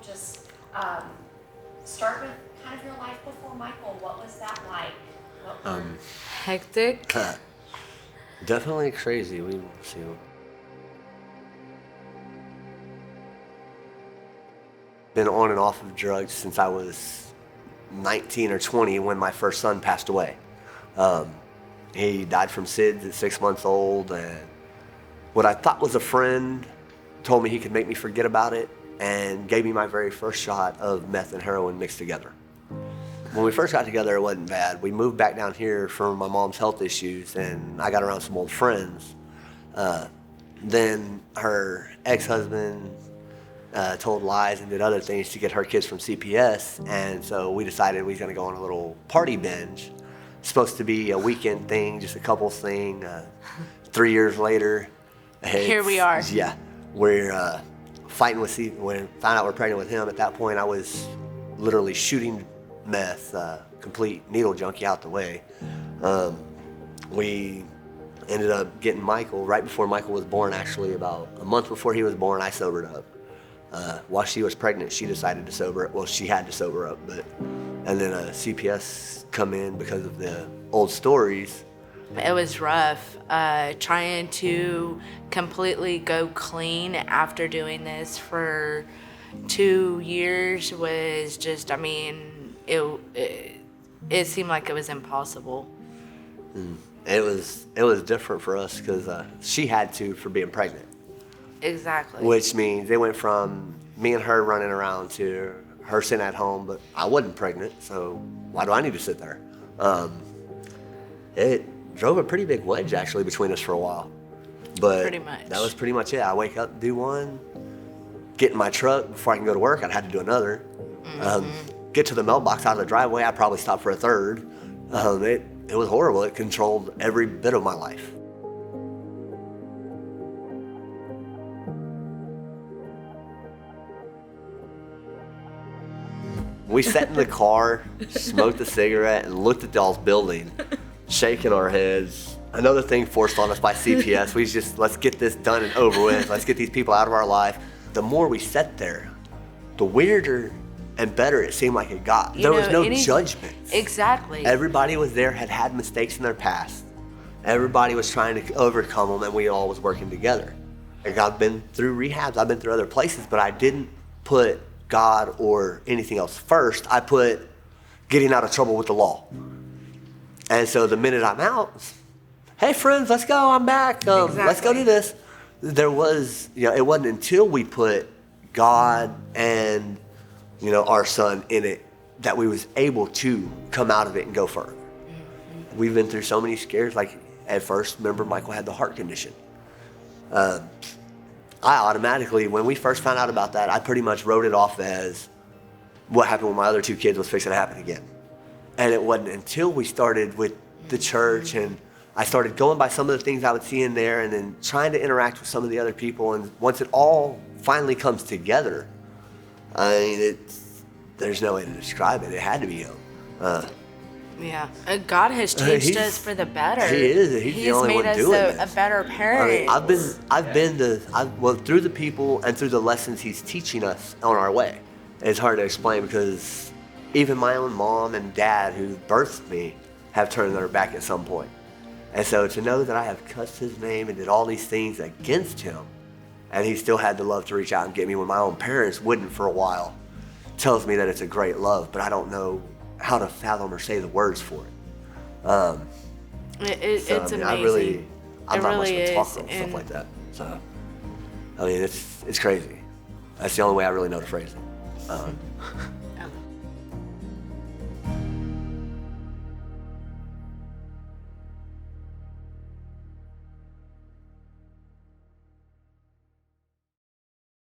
just start with kind of your life before Michael. What was that like? Hectic. Definitely crazy. We see. Been on and off of drugs since I was 19 or 20 when my first son passed away. He died from SIDS at 6 months old, and what I thought was a friend told me he could make me forget about it and gave me my very first shot of meth and heroin mixed together. When we first got together, it wasn't bad. We moved back down here from my mom's health issues, and I got around some old friends. Then her ex-husband told lies and did other things to get her kids from CPS, and so we decided we was gonna go on a little party binge. Supposed to be a weekend thing, just a couples thing. 3 years later, Here we are. Yeah, we're fighting with when found out we're pregnant with him. At that point, I was literally shooting meth, complete needle junkie out the way. We ended up getting Michael right before Michael was born. Actually, about a month before he was born, I sobered up. While she was pregnant, she decided to sober up. Well, she had to sober up, and then CPS come in because of the old stories. It was rough. Trying to completely go clean after doing this for 2 years was just, I mean, it seemed like it was impossible. It was different for us because she had to for being pregnant. Exactly. Which means it went from me and her running around to her sitting at home, but I wasn't pregnant, so why do I need to sit there? It drove a pretty big wedge actually between us for a while. But Pretty much. that was pretty much it. I wake up, do one, get in my truck before I can go to work, I'd have to do another. Get to the mailbox out of the driveway, I'd probably stop for a third. It was horrible. It controlled every bit of my life. We sat in the car, smoked a cigarette, and looked at y'all's building, shaking our heads. Another thing forced on us by CPS, we just, let's get this done and over with. Let's get these people out of our life. The more we sat there, the weirder and better it seemed like it got. There was no judgment. Exactly. Everybody was there, had mistakes in their past. Everybody was trying to overcome them, and we all was working together. Like, I've been through rehabs, I've been through other places, but I didn't put God or anything else first. I put getting out of trouble with the law. And so the minute I'm out, hey friends, let's go, I'm back. Let's go do this. There was, it wasn't until we put God and, our son in it that we was able to come out of it and go further. We've been through so many scares. Like at first, remember Michael had the heart condition. I automatically, when we first found out about that, I pretty much wrote it off as what happened with my other 2 kids was fixing to happen again. And it wasn't until we started with the church and I started going by some of the things I would see in there and then trying to interact with some of the other people. And once it all finally comes together, I mean, there's no way to describe it. It had to be him. Yeah, God has changed us for the better. He is. He's the only one doing this. He's made us a better parent. I mean, through the people and through the lessons he's teaching us on our way. It's hard to explain because even my own mom and dad who birthed me have turned their back at some point. And so to know that I have cussed his name and did all these things against him, and he still had the love to reach out and get me when my own parents wouldn't for a while, tells me that it's a great love, but I don't know how to fathom or say the words for it. It's amazing. I'm not much of a talker is. and stuff like that. So, I mean, it's crazy. That's the only way I really know to phrase it.